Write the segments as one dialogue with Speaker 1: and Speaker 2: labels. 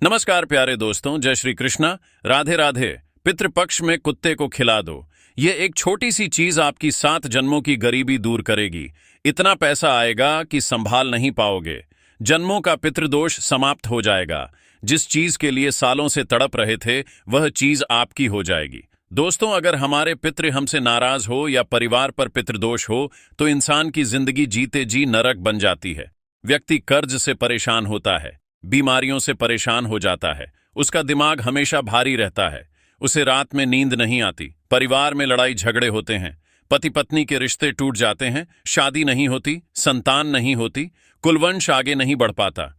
Speaker 1: नमस्कार प्यारे दोस्तों, जय श्री कृष्णा। राधे राधे। पितृपक्ष में कुत्ते को खिला दो। ये एक छोटी सी चीज आपकी 7 जन्मों की गरीबी दूर करेगी। इतना पैसा आएगा कि संभाल नहीं पाओगे। जन्मों का पितृदोष समाप्त हो जाएगा। जिस चीज के लिए सालों से तड़प रहे थे वह चीज आपकी हो जाएगी। दोस्तों, अगर हमारे पितृ हमसे नाराज हो या परिवार पर पितृदोष हो तो इंसान की जिंदगी जीते जी नरक बन जाती है। व्यक्ति कर्ज से परेशान होता है, बीमारियों से परेशान हो जाता है, उसका दिमाग हमेशा भारी रहता है, उसे रात में नींद नहीं आती, परिवार में लड़ाई झगड़े होते हैं, पति पत्नी के रिश्ते टूट जाते हैं, शादी नहीं होती, संतान नहीं होती, कुलवंश आगे नहीं बढ़ पाता।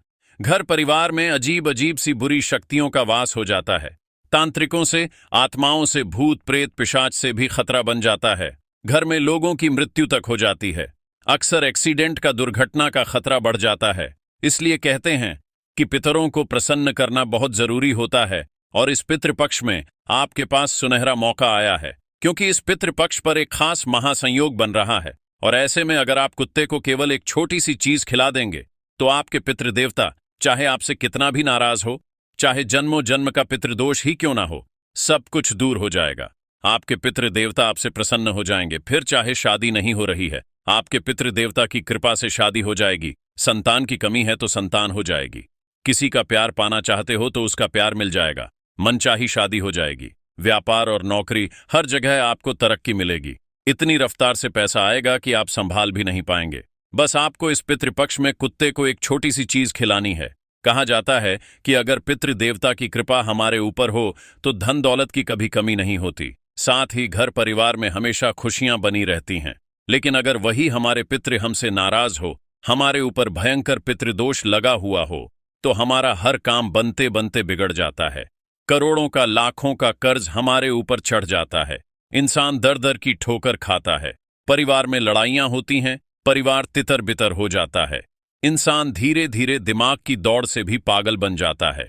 Speaker 1: घर परिवार में अजीब अजीब सी बुरी शक्तियों का वास हो जाता है। तांत्रिकों से, आत्माओं से, भूत प्रेत पिशाच से भी खतरा बन जाता है। घर में लोगों की मृत्यु तक हो जाती है। अक्सर एक्सीडेंट का, दुर्घटना का खतरा बढ़ जाता है। इसलिए कहते हैं कि पितरों को प्रसन्न करना बहुत जरूरी होता है। और इस पितृपक्ष में आपके पास सुनहरा मौका आया है, क्योंकि इस पितृपक्ष पर एक खास महासंयोग बन रहा है। और ऐसे में अगर आप कुत्ते को केवल एक छोटी सी चीज खिला देंगे तो आपके पितृदेवता, चाहे आपसे कितना भी नाराज हो, चाहे जन्मों जन्म का पितृदोष ही क्यों ना हो, सब कुछ दूर हो जाएगा। आपके पितृदेवता आपसे प्रसन्न हो जाएंगे। फिर चाहे शादी नहीं हो रही है, आपके पितृदेवता की कृपा से शादी हो जाएगी। संतान की कमी है तो संतान हो जाएगी। किसी का प्यार पाना चाहते हो तो उसका प्यार मिल जाएगा। मनचाही शादी हो जाएगी। व्यापार और नौकरी, हर जगह आपको तरक्की मिलेगी। इतनी रफ्तार से पैसा आएगा कि आप संभाल भी नहीं पाएंगे। बस आपको इस पितृपक्ष में कुत्ते को एक छोटी सी चीज खिलानी है। कहा जाता है कि अगर पितृदेवता की कृपा हमारे ऊपर हो तो धन दौलत की कभी कमी नहीं होती, साथ ही घर परिवार में हमेशा खुशियां बनी रहती हैं। लेकिन अगर वही हमारे पितृ हमसे नाराज हो, हमारे ऊपर भयंकर पितृदोष लगा हुआ हो, तो हमारा हर काम बनते बनते बिगड़ जाता है। करोड़ों का, लाखों का कर्ज हमारे ऊपर चढ़ जाता है। इंसान दर दर की ठोकर खाता है। परिवार में लड़ाइयां होती हैं, परिवार तितर बितर हो जाता है। इंसान धीरे धीरे दिमाग की दौड़ से भी पागल बन जाता है।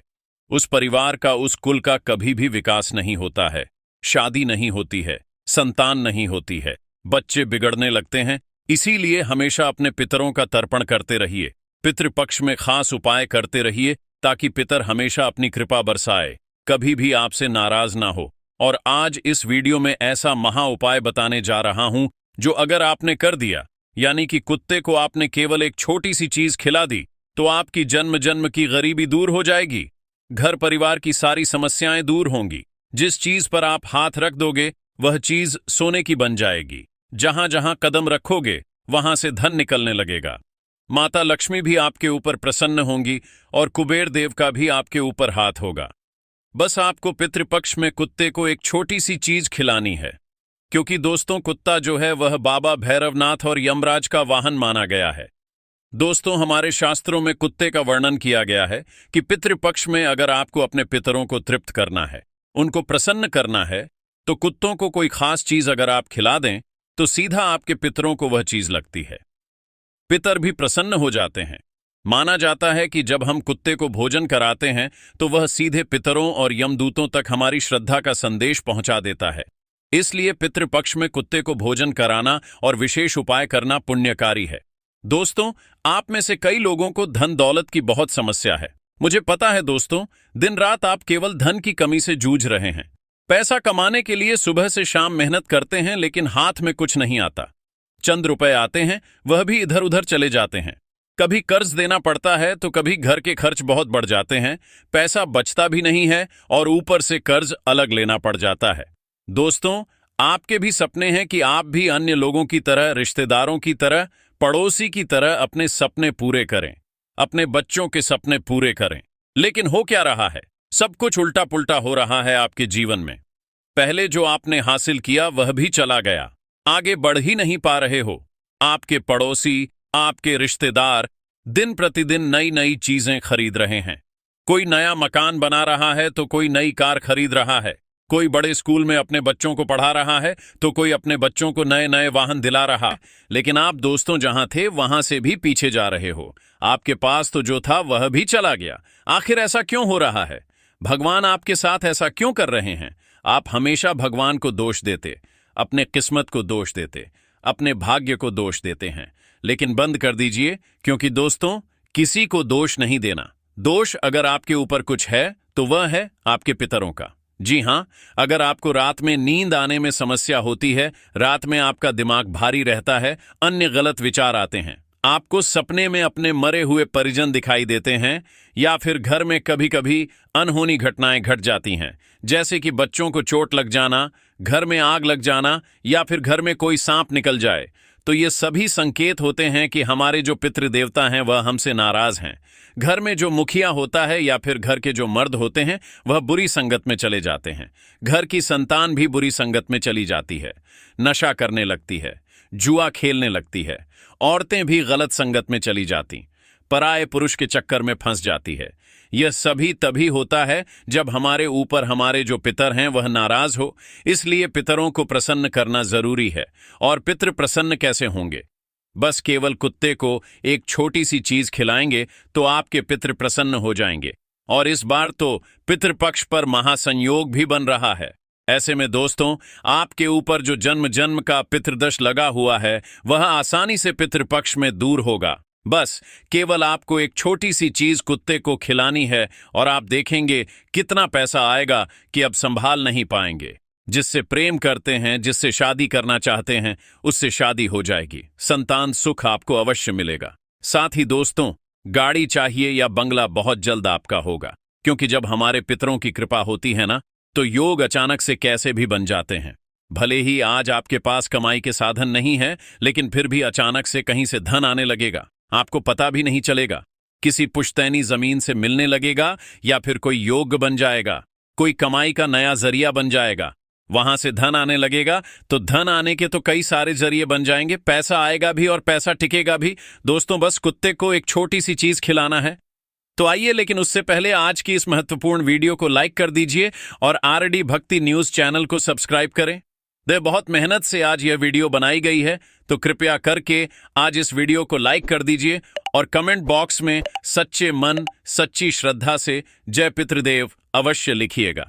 Speaker 1: उस परिवार का, उस कुल का कभी भी विकास नहीं होता है। शादी नहीं होती है, संतान नहीं होती है, बच्चे बिगड़ने लगते हैं। इसीलिए हमेशा अपने पितरों का तर्पण करते रहिए। पितृपक्ष में खास उपाय करते रहिए ताकि पितर हमेशा अपनी कृपा बरसाए, कभी भी आपसे नाराज ना हो। और आज इस वीडियो में ऐसा महा उपाय बताने जा रहा हूं जो अगर आपने कर दिया, यानी कि कुत्ते को आपने केवल एक छोटी सी चीज खिला दी, तो आपकी जन्म जन्म की गरीबी दूर हो जाएगी। घर परिवार की सारी समस्याएं दूर होंगी। जिस चीज पर आप हाथ रख दोगे वह चीज सोने की बन जाएगी। जहां जहां कदम रखोगे वहां से धन निकलने लगेगा। माता लक्ष्मी भी आपके ऊपर प्रसन्न होंगी और कुबेर देव का भी आपके ऊपर हाथ होगा। बस आपको पितृपक्ष में कुत्ते को एक छोटी सी चीज खिलानी है, क्योंकि दोस्तों कुत्ता जो है वह बाबा भैरवनाथ और यमराज का वाहन माना गया है। दोस्तों, हमारे शास्त्रों में कुत्ते का वर्णन किया गया है कि पितृपक्ष में अगर आपको अपने पितरों को तृप्त करना है, उनको प्रसन्न करना है, तो कुत्तों को कोई खास चीज अगर आप खिला दें तो सीधा आपके पितरों को वह चीज लगती है। पितर भी प्रसन्न हो जाते हैं। माना जाता है कि जब हम कुत्ते को भोजन कराते हैं तो वह सीधे पितरों और यमदूतों तक हमारी श्रद्धा का संदेश पहुंचा देता है। इसलिए पितृपक्ष में कुत्ते को भोजन कराना और विशेष उपाय करना पुण्यकारी है। दोस्तों, आप में से कई लोगों को धन दौलत की बहुत समस्या है। मुझे पता है दोस्तों, दिन रात आप केवल धन की कमी से जूझ रहे हैं। पैसा कमाने के लिए सुबह से शाम मेहनत करते हैं, लेकिन हाथ में कुछ नहीं आता। चंद रुपए आते हैं, वह भी इधर उधर चले जाते हैं। कभी कर्ज देना पड़ता है तो कभी घर के खर्च बहुत बढ़ जाते हैं। पैसा बचता भी नहीं है और ऊपर से कर्ज अलग लेना पड़ जाता है। दोस्तों, आपके भी सपने हैं कि आप भी अन्य लोगों की तरह, रिश्तेदारों की तरह, पड़ोसी की तरह अपने सपने पूरे करें, अपने बच्चों के सपने पूरे करें। लेकिन हो क्या रहा है? सब कुछ उल्टा पुल्टा हो रहा है आपके जीवन में। पहले जो आपने हासिल किया वह भी चला गया। आगे बढ़ ही नहीं पा रहे हो। आपके पड़ोसी, आपके रिश्तेदार दिन प्रतिदिन नई नई चीजें खरीद रहे हैं। कोई नया मकान बना रहा है तो कोई नई कार खरीद रहा है। कोई बड़े स्कूल में अपने बच्चों को पढ़ा रहा है तो कोई अपने बच्चों को नए नए वाहन दिला रहा है। लेकिन आप दोस्तों जहां थे वहां से भी पीछे जा रहे हो। आपके पास तो जो था वह भी चला गया। आखिर ऐसा क्यों हो रहा है? भगवान आपके साथ ऐसा क्यों कर रहे हैं? आप हमेशा भगवान को दोष देते, अपने किस्मत को दोष देते, अपने भाग्य को दोष देते हैं। लेकिन बंद कर दीजिए, क्योंकि दोस्तों, किसी को दोष नहीं देना। दोष अगर आपके ऊपर कुछ है तो वह है आपके पितरों का। जी हां, अगर आपको रात में नींद आने में समस्या होती है, रात में आपका दिमाग भारी रहता है, अन्य गलत विचार आते हैं, आपको सपने में अपने मरे हुए परिजन दिखाई देते हैं, या फिर घर में कभी कभी अनहोनी घटनाएं घट जाती हैं, जैसे कि बच्चों को चोट लग जाना, घर में आग लग जाना, या फिर घर में कोई सांप निकल जाए, तो ये सभी संकेत होते हैं कि हमारे जो पितृदेवता हैं वह हमसे नाराज हैं। घर में जो मुखिया होता है या फिर घर के जो मर्द होते हैं वह बुरी संगत में चले जाते हैं। घर की संतान भी बुरी संगत में चली जाती है, नशा करने लगती है, जुआ खेलने लगती है, औरतें भी गलत संगत में चली जाती, पराये पुरुष के चक्कर में फंस जाती है। यह सभी तभी होता है जब हमारे ऊपर हमारे जो पितर हैं वह नाराज हो। इसलिए पितरों को प्रसन्न करना जरूरी है। और पितृ प्रसन्न कैसे होंगे? बस केवल कुत्ते को एक छोटी सी चीज खिलाएंगे तो आपके पितृ प्रसन्न हो जाएंगे। और इस बार तो पितृपक्ष पर महासंयोग भी बन रहा है। ऐसे में दोस्तों, आपके ऊपर जो जन्म जन्म का पितृदोष लगा हुआ है वह आसानी से पितृपक्ष में दूर होगा। बस केवल आपको एक छोटी सी चीज कुत्ते को खिलानी है और आप देखेंगे कितना पैसा आएगा कि अब संभाल नहीं पाएंगे। जिससे प्रेम करते हैं, जिससे शादी करना चाहते हैं, उससे शादी हो जाएगी। संतान सुख आपको अवश्य मिलेगा। साथ ही दोस्तों, गाड़ी चाहिए या बंगला बहुत जल्द आपका होगा, क्योंकि जब हमारे पितरों की कृपा होती है ना, तो योग अचानक से कैसे भी बन जाते हैं। भले ही आज आपके पास कमाई के साधन नहीं है, लेकिन फिर भी अचानक से कहीं से धन आने लगेगा, आपको पता भी नहीं चलेगा। किसी पुश्तैनी जमीन से मिलने लगेगा या फिर कोई योग बन जाएगा, कोई कमाई का नया जरिया बन जाएगा, वहां से धन आने लगेगा। तो धन आने के तो कई सारे जरिए बन जाएंगे, पैसा आएगा भी और पैसा टिकेगा भी। दोस्तों, बस कुत्ते को एक छोटी सी चीज खिलाना है। तो आइए, लेकिन उससे पहले आज की इस महत्वपूर्ण वीडियो को लाइक कर दीजिए और आरडी भक्ति न्यूज चैनल को सब्सक्राइब करें। बहुत मेहनत से आज यह वीडियो बनाई गई है, तो कृपया करके आज इस वीडियो को लाइक कर दीजिए और कमेंट बॉक्स में सच्चे मन सच्ची श्रद्धा से जय पितृदेव अवश्य लिखिएगा।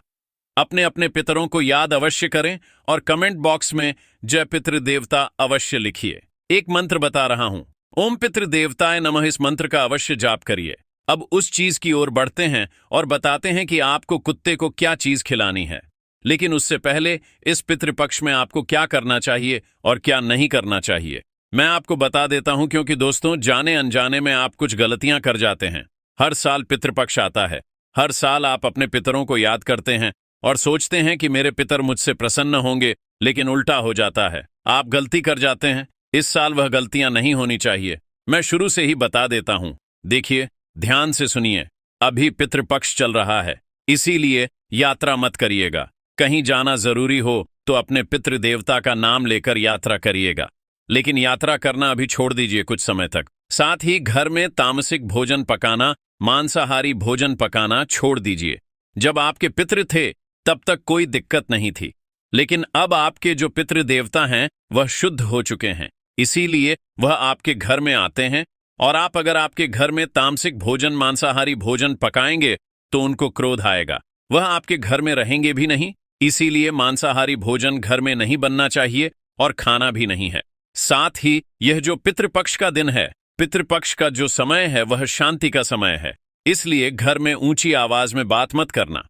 Speaker 1: अपने अपने पितरों को याद अवश्य करें और कमेंट बॉक्स में जय पितृदेवता अवश्य लिखिए। एक मंत्र बता रहा हूं, ओम पितृदेवताय नमः। इस मंत्र का अवश्य जाप करिए। अब उस चीज की ओर बढ़ते हैं और बताते हैं कि आपको कुत्ते को क्या चीज खिलानी है। लेकिन उससे पहले इस पितृपक्ष में आपको क्या करना चाहिए और क्या नहीं करना चाहिए मैं आपको बता देता हूं, क्योंकि दोस्तों, जाने अनजाने में आप कुछ गलतियां कर जाते हैं। हर साल पितृपक्ष आता है, हर साल आप अपने पितरों को याद करते हैं और सोचते हैं कि मेरे पितर मुझसे प्रसन्न होंगे, लेकिन उल्टा हो जाता है, आप गलती कर जाते हैं। इस साल वह गलतियां नहीं होनी चाहिए। मैं शुरू से ही बता देता हूं। देखिए, ध्यान से सुनिए। अभी पितृपक्ष चल रहा है, इसीलिए यात्रा मत करिएगा। कहीं जाना जरूरी हो तो अपने पितृ देवता का नाम लेकर यात्रा करिएगा, लेकिन यात्रा करना अभी छोड़ दीजिए कुछ समय तक। साथ ही घर में तामसिक भोजन पकाना, मांसाहारी भोजन पकाना छोड़ दीजिए। जब आपके पितृ थे तब तक कोई दिक्कत नहीं थी, लेकिन अब आपके जो पितृ देवता हैं वह शुद्ध हो चुके हैं, इसीलिए वह आपके घर में आते हैं। और आप अगर आपके घर में तामसिक भोजन मांसाहारी भोजन पकाएंगे तो उनको क्रोध आएगा, वह आपके घर में रहेंगे भी नहीं। इसीलिए मांसाहारी भोजन घर में नहीं बनना चाहिए और खाना भी नहीं है। साथ ही यह जो पितृपक्ष का दिन है, पितृपक्ष का जो समय है वह शांति का समय है, इसलिए घर में ऊंची आवाज में बात मत करना।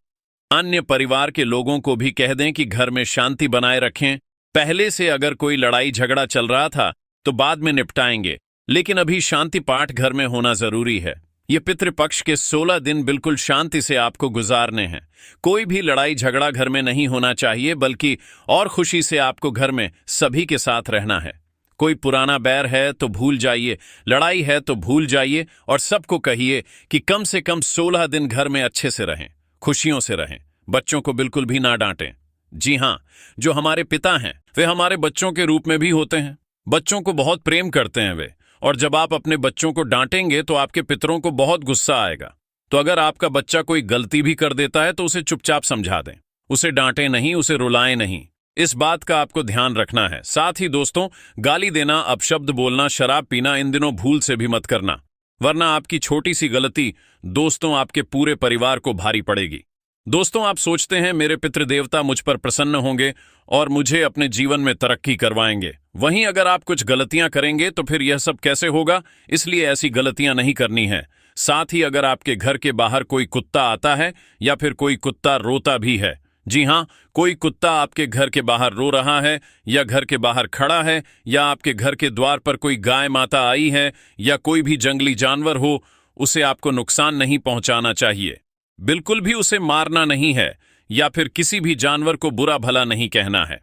Speaker 1: अन्य परिवार के लोगों को भी कह दें कि घर में शांति बनाए रखें। पहले से अगर कोई लड़ाई झगड़ा चल रहा था तो बाद में निपटाएंगे, लेकिन अभी शांति पाठ घर में होना जरूरी है। ये पितृपक्ष के 16 दिन बिल्कुल शांति से आपको गुजारने हैं। कोई भी लड़ाई झगड़ा घर में नहीं होना चाहिए, बल्कि और खुशी से आपको घर में सभी के साथ रहना है। कोई पुराना बैर है तो भूल जाइए, लड़ाई है तो भूल जाइए और सबको कहिए कि कम से कम 16 दिन घर में अच्छे से रहें, खुशियों से रहें। बच्चों को बिल्कुल भी ना डांटें। जी हां, जो हमारे पिता हैं वे हमारे बच्चों के रूप में भी होते हैं। बच्चों को बहुत प्रेम करते हैं वे, और जब आप अपने बच्चों को डांटेंगे तो आपके पितरों को बहुत गुस्सा आएगा। तो अगर आपका बच्चा कोई गलती भी कर देता है तो उसे चुपचाप समझा दें, उसे डांटें नहीं, उसे रुलाएं नहीं। इस बात का आपको ध्यान रखना है। साथ ही दोस्तों, गाली देना, अपशब्द बोलना, शराब पीना इन दिनों भूल से भी मत करना, वरना आपकी छोटी सी गलती दोस्तों आपके पूरे परिवार को भारी पड़ेगी। दोस्तों, आप सोचते हैं मेरे पितृदेवता मुझ पर प्रसन्न होंगे और मुझे अपने जीवन में तरक्की करवाएंगे। वहीं अगर आप कुछ गलतियां करेंगे तो फिर यह सब कैसे होगा? इसलिए ऐसी गलतियां नहीं करनी है। साथ ही अगर आपके घर के बाहर कोई कुत्ता आता है या फिर कोई कुत्ता रोता भी है, जी हां, कोई कुत्ता आपके घर के बाहर रो रहा है या घर के बाहर खड़ा है या आपके घर के द्वार पर कोई गाय माता आई है या कोई भी जंगली जानवर हो, उसे आपको नुकसान नहीं पहुंचाना चाहिए। बिल्कुल भी उसे मारना नहीं है या फिर किसी भी जानवर को बुरा भला नहीं कहना है।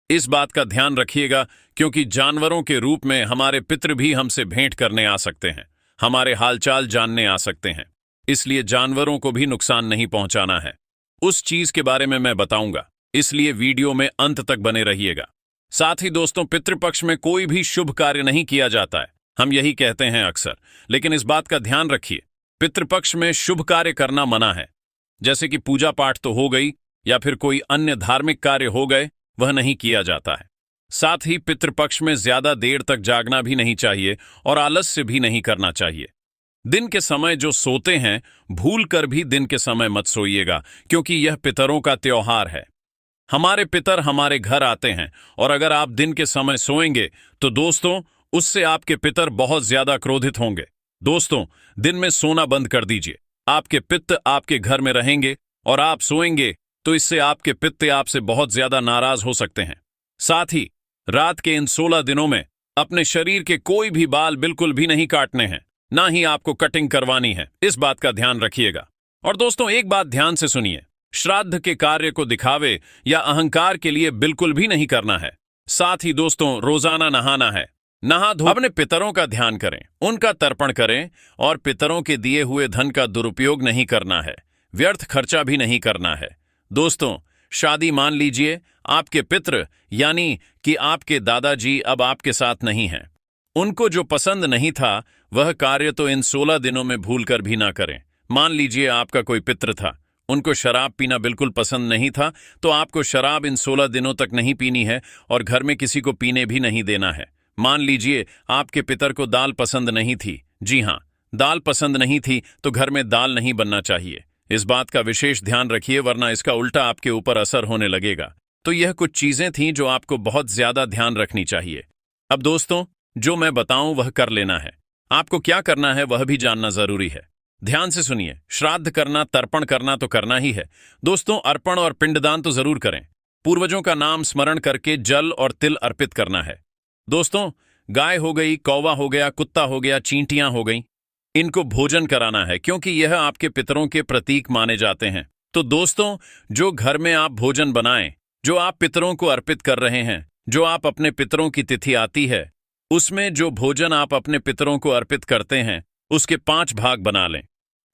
Speaker 1: इस बात का ध्यान रखिएगा, क्योंकि जानवरों के रूप में हमारे पितृ भी हमसे भेंट करने आ सकते हैं, हमारे हालचाल जानने आ सकते हैं। इसलिए जानवरों को भी नुकसान नहीं पहुंचाना है। उस चीज के बारे में मैं बताऊंगा, इसलिए वीडियो में अंत तक बने रहिएगा। साथ ही दोस्तों, पितृपक्ष में कोई भी शुभ कार्य नहीं किया जाता है, हम यही कहते हैं अक्सर, लेकिन इस बात का ध्यान रखिए, पितृपक्ष में शुभ कार्य करना मना है। जैसे कि पूजा पाठ तो हो गई या फिर कोई अन्य धार्मिक कार्य हो गए, वह नहीं किया जाता है। साथ ही पितृपक्ष में ज्यादा देर तक जागना भी नहीं चाहिए और आलस्य भी नहीं करना चाहिए। दिन के समय जो सोते हैं, भूल कर भी दिन के समय मत सोइएगा, क्योंकि यह पितरों का त्योहार है। हमारे पितर हमारे घर आते हैं और अगर आप दिन के समय सोएंगे तो दोस्तों, उससे आपके पितर बहुत ज्यादा क्रोधित होंगे। दोस्तों, दिन में सोना बंद कर दीजिए। आपके पित्त आपके घर में रहेंगे और आप सोएंगे तो इससे आपके पित्त आपसे बहुत ज्यादा नाराज हो सकते हैं। साथ ही रात के इन 16 दिनों में अपने शरीर के कोई भी बाल बिल्कुल भी नहीं काटने हैं, ना ही आपको कटिंग करवानी है। इस बात का ध्यान रखिएगा। और दोस्तों, एक बात ध्यान से सुनिए, श्राद्ध के कार्य को दिखावे या अहंकार के लिए बिल्कुल भी नहीं करना है। साथ ही दोस्तों, रोजाना नहाना है। नहा धो अपने पितरों का ध्यान करें, उनका तर्पण करें और पितरों के दिए हुए धन का दुरुपयोग नहीं करना है, व्यर्थ खर्चा भी नहीं करना है। दोस्तों, शादी मान लीजिए, आपके पितृ यानी कि आपके दादाजी अब आपके साथ नहीं हैं। उनको जो पसंद नहीं था वह कार्य तो इन 16 दिनों में भूलकर भी ना करें। मान लीजिए आपका कोई पितृ था, उनको शराब पीना बिल्कुल पसंद नहीं था, तो आपको शराब इन 16 दिनों तक नहीं पीनी है और घर में किसी को पीने भी नहीं देना है। मान लीजिए आपके पितर को दाल पसंद नहीं थी, जी हां, दाल पसंद नहीं थी तो घर में दाल नहीं बनना चाहिए। इस बात का विशेष ध्यान रखिए, वरना इसका उल्टा आपके ऊपर असर होने लगेगा। तो यह कुछ चीजें थीं जो आपको बहुत ज्यादा ध्यान रखनी चाहिए। अब दोस्तों, जो मैं बताऊं वह कर लेना है। आपको क्या करना है वह भी जानना जरूरी है। ध्यान से सुनिए, श्राद्ध करना, तर्पण करना तो करना ही है। दोस्तों, अर्पण और पिंडदान तो जरूर करें। पूर्वजों का नाम स्मरण करके जल और तिल अर्पित करना है। दोस्तों, गाय हो गई, कौवा हो गया, कुत्ता हो गया, चींटियां हो गई, इनको भोजन कराना है, क्योंकि यह आपके पितरों के प्रतीक माने जाते हैं। तो दोस्तों, जो घर में आप भोजन बनाएं, जो आप पितरों को अर्पित कर रहे हैं, जो आप अपने पितरों की तिथि आती है, उसमें जो भोजन आप अपने पितरों को अर्पित करते हैं, उसके 5 भाग बना लें।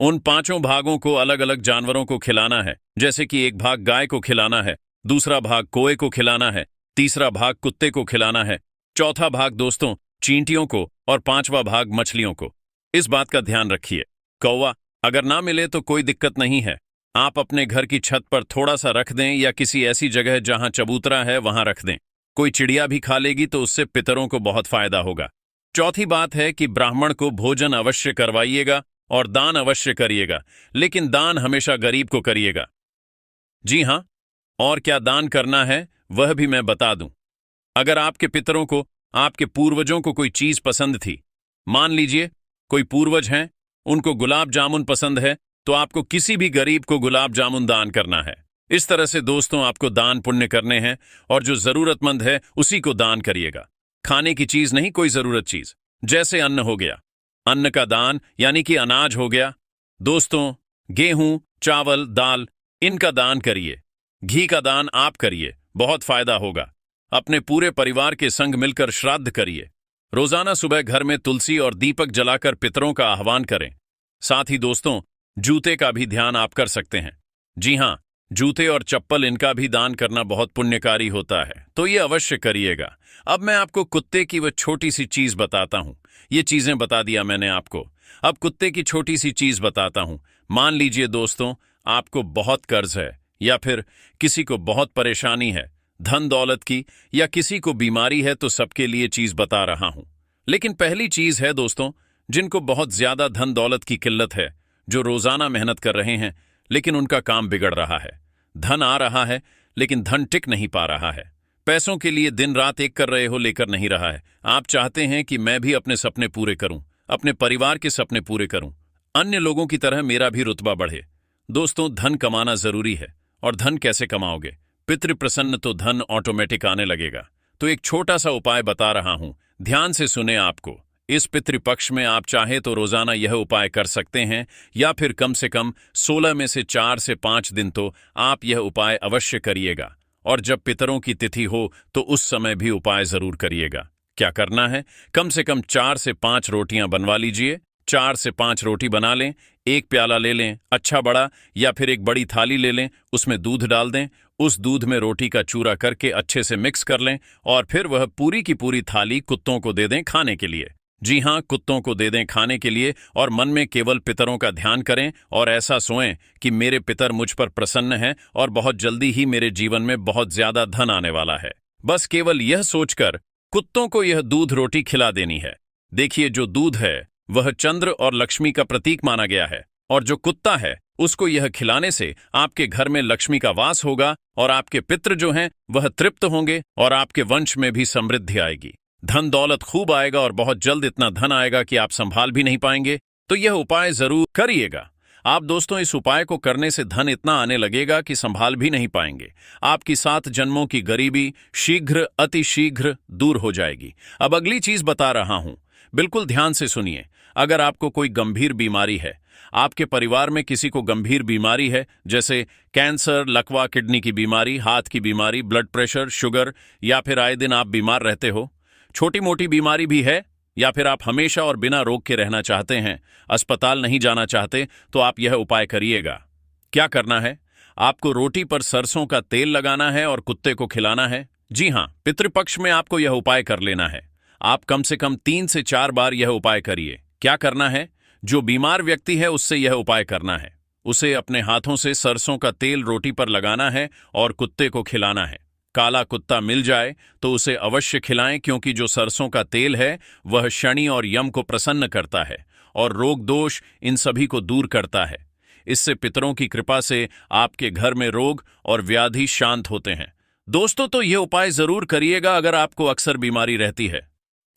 Speaker 1: उन 5 भागों को अलग अलग जानवरों को खिलाना है। जैसे कि एक भाग गाय को खिलाना है, दूसरा भाग कौवे को खिलाना है, तीसरा भाग कुत्ते को खिलाना है, चौथा भाग दोस्तों चींटियों को और 5वां भाग मछलियों को। इस बात का ध्यान रखिए। कौवा अगर ना मिले तो कोई दिक्कत नहीं है, आप अपने घर की छत पर थोड़ा सा रख दें या किसी ऐसी जगह जहां चबूतरा है वहां रख दें। कोई चिड़िया भी खा लेगी तो उससे पितरों को बहुत फायदा होगा। चौथी बात है कि ब्राह्मण को भोजन अवश्य करवाइएगा और दान अवश्य करिएगा, लेकिन दान हमेशा गरीब को करिएगा। जी हां, और क्या दान करना है वह भी मैं बता दूं। अगर आपके पितरों को, आपके पूर्वजों को कोई चीज पसंद थी, मान लीजिए कोई पूर्वज हैं, उनको गुलाब जामुन पसंद है, तो आपको किसी भी गरीब को गुलाब जामुन दान करना है। इस तरह से दोस्तों आपको दान पुण्य करने हैं और जो जरूरतमंद है उसी को दान करिएगा। खाने की चीज नहीं, कोई जरूरत चीज, जैसे अन्न हो गया, अन्न का दान यानी कि अनाज हो गया। दोस्तों, गेहूं, चावल, दाल, इनका दान करिए। घी का दान आप करिए, बहुत फायदा होगा। अपने पूरे परिवार के संग मिलकर श्राद्ध करिए। रोजाना सुबह घर में तुलसी और दीपक जलाकर पितरों का आह्वान करें। साथ ही दोस्तों, जूते का भी ध्यान आप कर सकते हैं। जी हां, जूते और चप्पल, इनका भी दान करना बहुत पुण्यकारी होता है, तो ये अवश्य करिएगा। अब मैं आपको कुत्ते की वह छोटी सी चीज बताता हूं। ये चीजें बता दिया मैंने आपको, अब कुत्ते की छोटी सी चीज बताता हूं। मान लीजिए दोस्तों, आपको बहुत कर्ज है या फिर किसी को बहुत परेशानी है, धन दौलत की, या किसी को बीमारी है, तो सबके लिए चीज बता रहा हूं। लेकिन पहली चीज है दोस्तों, जिनको बहुत ज्यादा धन दौलत की किल्लत है, जो रोजाना मेहनत कर रहे हैं लेकिन उनका काम बिगड़ रहा है। धन आ रहा है लेकिन धन टिक नहीं पा रहा है। पैसों के लिए दिन रात एक कर रहे हो, लेकर नहीं रहा है। आप चाहते हैं कि मैं भी अपने सपने पूरे करूं, अपने परिवार के सपने पूरे करूं। अन्य लोगों की तरह मेरा भी रुतबा बढ़े। दोस्तों, धन कमाना जरूरी है। और धन कैसे कमाओगे? पितृ प्रसन्न तो धन ऑटोमेटिक आने लगेगा। तो एक छोटा सा उपाय बता रहा हूं, ध्यान से सुने। आपको इस पितृपक्ष में आप चाहे तो रोजाना यह उपाय कर सकते हैं, या फिर कम से कम 16 में से 4 से 5 दिन तो आप यह उपाय अवश्य करिएगा। और जब पितरों की तिथि हो तो उस समय भी उपाय जरूर करिएगा। क्या करना है? कम से कम 4 से 5 रोटियां बनवा लीजिए। 4 से 5 रोटी बना लें, एक प्याला ले लें अच्छा बड़ा, या फिर एक बड़ी थाली ले लें, उसमें दूध डाल दें। उस दूध में रोटी का चूरा करके अच्छे से मिक्स कर लें, और फिर वह पूरी की पूरी थाली कुत्तों को दे दें खाने के लिए। जी हां, कुत्तों को दे दें खाने के लिए, और मन में केवल पितरों का ध्यान करें और ऐसा सोएं कि मेरे पितर मुझ पर प्रसन्न हैं और बहुत जल्दी ही मेरे जीवन में बहुत ज्यादा धन आने वाला है। बस केवल यह सोचकर कुत्तों को यह दूध रोटी खिला देनी है। देखिए, जो दूध है वह चंद्र और लक्ष्मी का प्रतीक माना गया है, और जो कुत्ता है उसको यह खिलाने से आपके घर में लक्ष्मी का वास होगा, और आपके पितृ जो हैं वह तृप्त होंगे, और आपके वंश में भी समृद्धि आएगी। धन दौलत खूब आएगा, और बहुत जल्द इतना धन आएगा कि आप संभाल भी नहीं पाएंगे। तो यह उपाय जरूर करिएगा आप दोस्तों। इस उपाय को करने से धन इतना आने लगेगा कि संभाल भी नहीं पाएंगे। आपकी 7 जन्मों की गरीबी शीघ्र, अति शीघ्र दूर हो जाएगी। अब अगली चीज बता रहा हूं, बिल्कुल ध्यान से सुनिए। अगर आपको कोई गंभीर बीमारी है, आपके परिवार में किसी को गंभीर बीमारी है, जैसे कैंसर, लकवा, किडनी की बीमारी, हाथ की बीमारी, ब्लड प्रेशर, शुगर, या फिर आए दिन आप बीमार रहते हो, छोटी मोटी बीमारी भी है, या फिर आप हमेशा और बिना रोग के रहना चाहते हैं, अस्पताल नहीं जाना चाहते, तो आप यह उपाय करिएगा। क्या करना है? आपको रोटी पर सरसों का तेल लगाना है और कुत्ते को खिलाना है। जी हां, पितृपक्ष में आपको यह उपाय कर लेना है। आप कम से कम 3 से 4 बार यह उपाय करिए। क्या करना है? जो बीमार व्यक्ति है उससे यह उपाय करना है। उसे अपने हाथों से सरसों का तेल रोटी पर लगाना है और कुत्ते को खिलाना है। काला कुत्ता मिल जाए तो उसे अवश्य खिलाएं, क्योंकि जो सरसों का तेल है वह शनि और यम को प्रसन्न करता है और रोग दोष इन सभी को दूर करता है। इससे पितरों की कृपा से आपके घर में रोग और व्याधि शांत होते हैं। दोस्तों, तो यह उपाय जरूर करिएगा अगर आपको अक्सर बीमारी रहती है,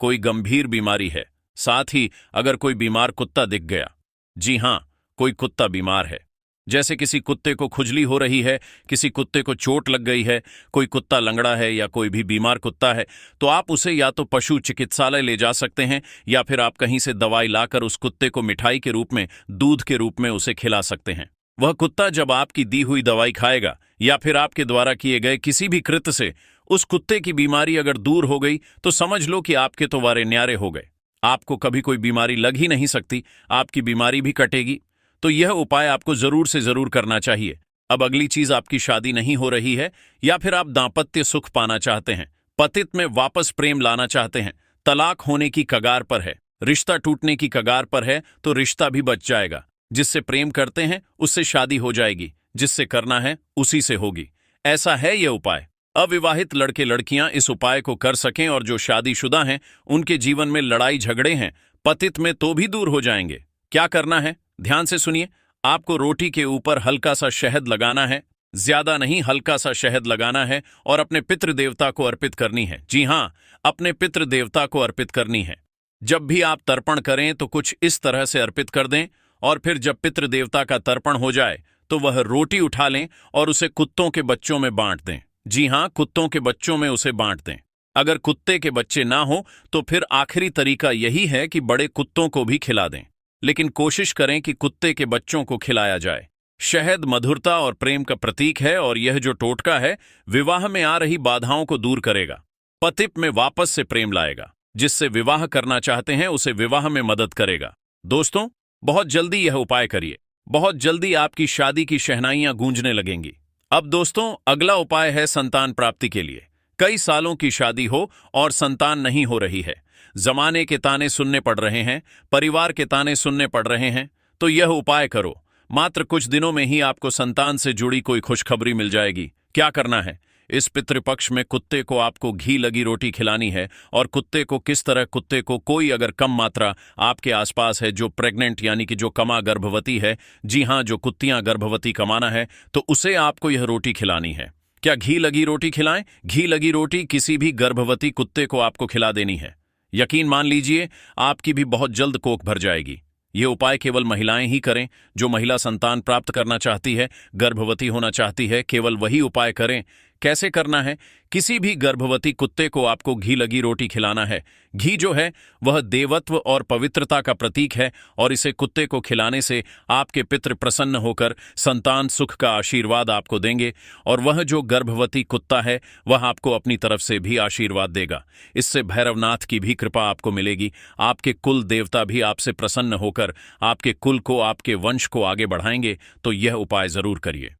Speaker 1: कोई गंभीर बीमारी है। साथ ही अगर कोई बीमार कुत्ता दिख गया, जी हां, कोई कुत्ता बीमार है, जैसे किसी कुत्ते को खुजली हो रही है, किसी कुत्ते को चोट लग गई है, कोई कुत्ता लंगड़ा है या कोई भी बीमार कुत्ता है, तो आप उसे या तो पशु चिकित्सालय ले जा सकते हैं, या फिर आप कहीं से दवाई लाकर उस कुत्ते को मिठाई के रूप में, दूध के रूप में उसे खिला सकते हैं। वह कुत्ता जब आपकी दी हुई दवाई खाएगा या फिर आपके द्वारा किए गए किसी भी कृत्य से उस कुत्ते की बीमारी अगर दूर हो गई, तो समझ लो कि आपके तो वारे न्यारे हो गए। आपको कभी कोई बीमारी लग ही नहीं सकती, आपकी बीमारी भी कटेगी। तो यह उपाय आपको जरूर से जरूर करना चाहिए। अब अगली चीज, आपकी शादी नहीं हो रही है, या फिर आप दांपत्य सुख पाना चाहते हैं, पतित में वापस प्रेम लाना चाहते हैं, तलाक होने की कगार पर है, रिश्ता टूटने की कगार पर है, तो रिश्ता भी बच जाएगा। जिससे प्रेम करते हैं उससे शादी हो जाएगी, जिससे करना है उसी से होगी। ऐसा है यह उपाय। अविवाहित लड़के लड़कियां इस उपाय को कर सकें, और जो शादीशुदा हैं उनके जीवन में लड़ाई झगड़े हैं पतित में तो भी दूर हो जाएंगे। क्या करना है? ध्यान से सुनिए। आपको रोटी के ऊपर हल्का सा शहद लगाना है, ज्यादा नहीं, हल्का सा शहद लगाना है, और अपने पितृ देवता को अर्पित करनी है। जी हां, अपने पितृ देवता को अर्पित करनी है। जब भी आप तर्पण करें तो कुछ इस तरह से अर्पित कर दें, और फिर जब पितृ देवता का तर्पण हो जाए तो वह रोटी उठा लें और उसे कुत्तों के बच्चों में बांट दें। जी हां, कुत्तों के बच्चों में उसे बांट दें। अगर कुत्ते के बच्चे ना हो तो फिर आखिरी तरीका यही है कि बड़े कुत्तों को भी खिला दें, लेकिन कोशिश करें कि कुत्ते के बच्चों को खिलाया जाए। शहद मधुरता और प्रेम का प्रतीक है, और यह जो टोटका है विवाह में आ रही बाधाओं को दूर करेगा, पतित में वापस से प्रेम लाएगा, जिससे विवाह करना चाहते हैं उसे विवाह में मदद करेगा। दोस्तों, बहुत जल्दी यह उपाय करिए, बहुत जल्दी आपकी शादी की शहनाइयां गूंजने लगेंगी। अब दोस्तों, अगला उपाय है संतान प्राप्ति के लिए। कई सालों की शादी हो और संतान नहीं हो रही है, जमाने के ताने सुनने पड़ रहे हैं, परिवार के ताने सुनने पड़ रहे हैं, तो यह उपाय करो। मात्र कुछ दिनों में ही आपको संतान से जुड़ी कोई खुशखबरी मिल जाएगी। क्या करना है? इस पितृपक्ष में कुत्ते को आपको घी लगी रोटी खिलानी है, और कुत्ते को किस तरह? कुत्ते को कोई अगर कम मात्रा आपके आसपास है जो प्रेग्नेंट यानी कि जो कमा गर्भवती है, जी हां, जो कुत्तियां गर्भवती कमाना है, तो उसे आपको यह रोटी खिलानी है। क्या घी लगी रोटी खिलाएं? घी लगी रोटी किसी भी गर्भवती कुत्ते को आपको खिला देनी है। यकीन मान लीजिए, आपकी भी बहुत जल्द कोख भर जाएगी। ये उपाय केवल महिलाएं ही करें। जो महिला संतान प्राप्त करना चाहती है, गर्भवती होना चाहती है, केवल वही उपाय करें। कैसे करना है? किसी भी गर्भवती कुत्ते को आपको घी लगी रोटी खिलाना है। घी जो है वह देवत्व और पवित्रता का प्रतीक है और इसे कुत्ते को खिलाने से आपके पितृ प्रसन्न होकर संतान सुख का आशीर्वाद आपको देंगे और वह जो गर्भवती कुत्ता है वह आपको अपनी तरफ से भी आशीर्वाद देगा। इससे भैरवनाथ की भी कृपा आपको मिलेगी। आपके कुल देवता भी आपसे प्रसन्न होकर आपके कुल को, आपके वंश को आगे बढ़ाएंगे। तो यह उपाय जरूर करिए।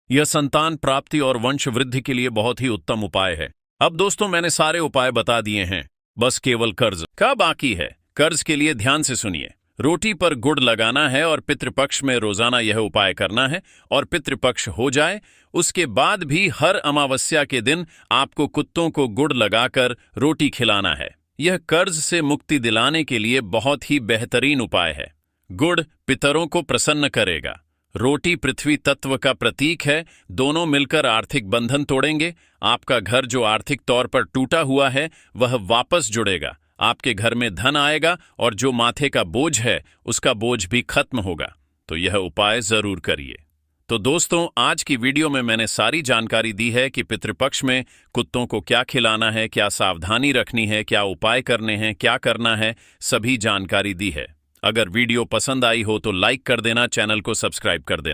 Speaker 1: यह संतान प्राप्ति और वंश वृद्धि के लिए बहुत ही उत्तम उपाय है। अब दोस्तों, मैंने सारे उपाय बता दिए हैं, बस केवल कर्ज का बाकी है। कर्ज के लिए ध्यान से सुनिए। रोटी पर गुड़ लगाना है और पितृपक्ष में रोजाना यह उपाय करना है और पितृपक्ष हो जाए उसके बाद भी हर अमावस्या के दिन आपको कुत्तों को गुड़ लगाकर रोटी खिलाना है। यह कर्ज से मुक्ति दिलाने के लिए बहुत ही बेहतरीन उपाय है। गुड़ पितरों को प्रसन्न करेगा, रोटी पृथ्वी तत्व का प्रतीक है। दोनों मिलकर आर्थिक बंधन तोड़ेंगे। आपका घर जो आर्थिक तौर पर टूटा हुआ है वह वापस जुड़ेगा। आपके घर में धन आएगा और जो माथे का बोझ है उसका बोझ भी खत्म होगा। तो यह उपाय जरूर करिए। तो दोस्तों, आज की वीडियो में मैंने सारी जानकारी दी है कि पितृपक्ष में कुत्तों को क्या खिलाना है, क्या सावधानी रखनी है, क्या उपाय करने हैं, क्या करना है, सभी जानकारी दी है। अगर वीडियो पसंद आई हो तो लाइक कर देना, चैनल को सब्सक्राइब कर देना।